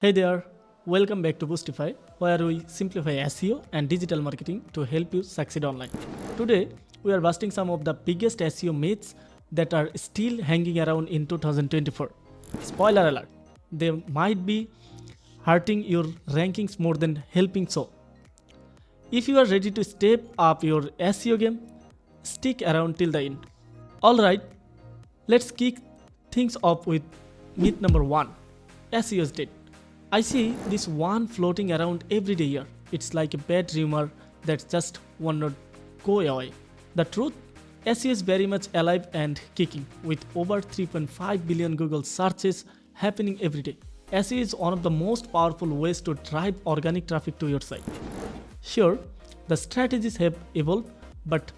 Hey there, welcome back to Boostify, where we simplify SEO and digital marketing to help you succeed online. Today, we are busting some of the biggest SEO myths that are still hanging around in 2024. Spoiler alert, they might be hurting your rankings more than helping so. If you are ready to step up your SEO game, stick around till the end. Alright, let's kick things off with myth number 1, SEO is dead. I see this one floating around every day here. It's like a bad rumor that just will not go away. The truth, SEO is very much alive and kicking with over 3.5 billion Google searches happening every day. SEO is one of the most powerful ways to drive organic traffic to your site. Sure, the strategies have evolved, but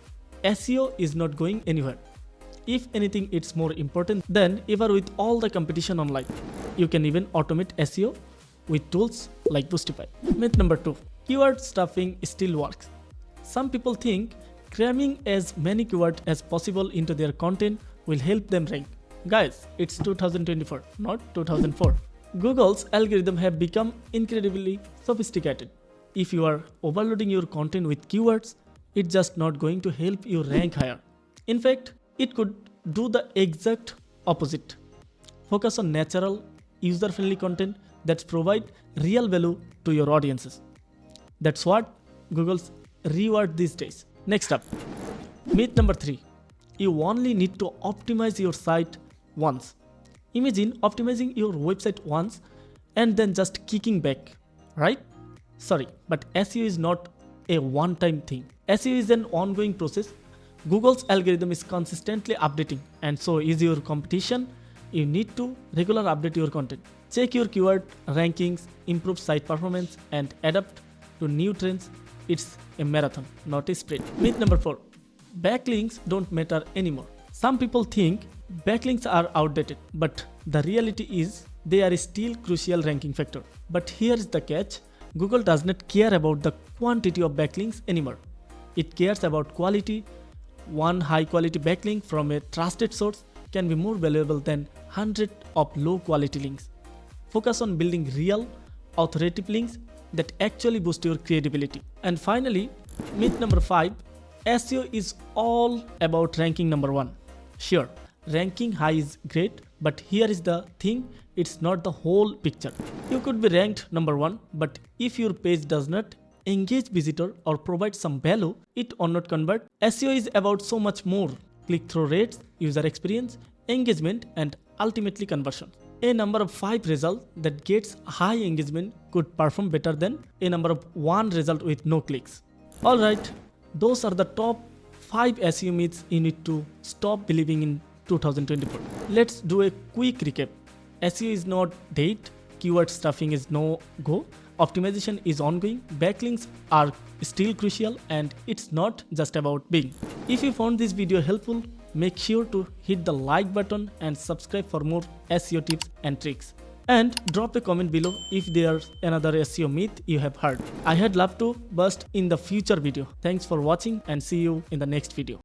SEO is not going anywhere. If anything, it's more important than ever with all the competition online. You can even automate SEO with tools like Boostify. Myth number 2. Keyword stuffing still works. Some people think cramming as many keywords as possible into their content will help them rank. Guys, it's 2024, not 2004. Google's algorithms have become incredibly sophisticated. If you are overloading your content with keywords, it's just not going to help you rank higher. In fact, it could do the exact opposite. Focus on natural, user-friendly content that provide real value to your audiences. That's what Google's reward these days. Next up, myth number 3. You only need to optimize your site once. Imagine optimizing your website once and then just kicking back, right? Sorry, but SEO is not a one-time thing. SEO is an ongoing process. Google's algorithm is consistently updating, and so is your competition. You need to regularly update your content. Check your keyword rankings, improve site performance, and adapt to new trends. It's a marathon, not a sprint. Myth number 4. Backlinks don't matter anymore. Some people think backlinks are outdated, but the reality is they are still crucial ranking factor. But here is the catch. Google does not care about the quantity of backlinks anymore. It cares about quality. One high quality backlink from a trusted source can be more valuable than hundreds of low quality links. Focus on building real, authoritative links that actually boost your credibility. And finally, myth number 5, SEO is all about ranking number 1. Sure, ranking high is great, but here is the thing, it's not the whole picture. You could be ranked number 1, but if your page does not engage visitor or provide some value, it or not convert. SEO is about so much more. Click-through rates, user experience, engagement, and ultimately conversion. A number of 5 results that gets high engagement could perform better than a number of 1 result with no clicks. Alright, those are the top 5 SEO myths you need to stop believing in 2024. Let's do a quick recap. SEO is not dead, keyword stuffing is no go, optimization is ongoing, backlinks are still crucial, and it's not just about being. If you found this video helpful, make sure to hit the like button and subscribe for more SEO tips and tricks. And drop a comment below if there's another SEO myth you have heard. I had loved to bust in the future video. Thanks for watching and see you in the next video.